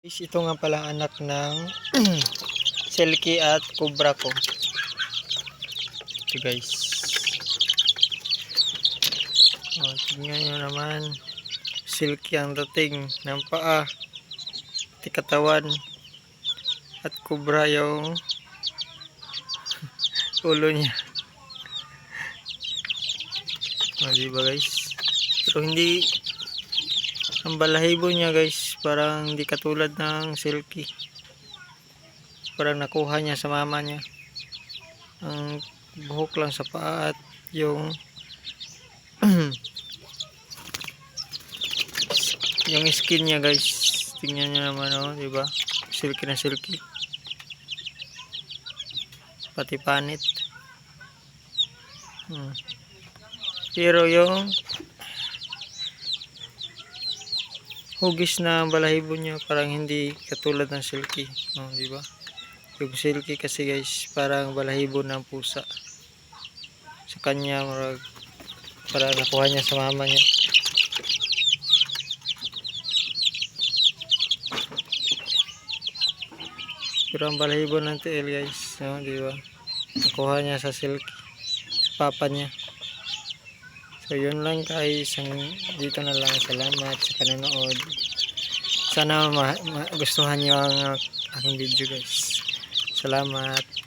Guys, ito nga pala anak ng Silky at Cobra ko. Ito guys. O, tingnan nyo naman. Silky ang dating ng paa, katawan, at Cobra yung ulo niya. O, diba guys? Pero hindi, ang balahibo niya guys, parang hindi katulad ng Silky. Parang nakuha niya sa mama niya. Ang buhok lang sa paa at yung yung skin niya guys. Tingnan niyo naman, oh, di ba? Silky na silky. Pati panit. Pero yung hugis na balahibo niya parang hindi katulad ng silky. Oh, di ba? Yung silky kasi guys, parang balahibo ng pusa. Sa kanya, parang nakuha niya sa mama niya. Pero ang balahibo ng tiil guys, no, di ba? Nakuha niya sa silky, sa papa niya. So yun lang guys, dito na lang. Salamat sa panonood. Sana gustuhan niyo ang aking video guys. Salamat.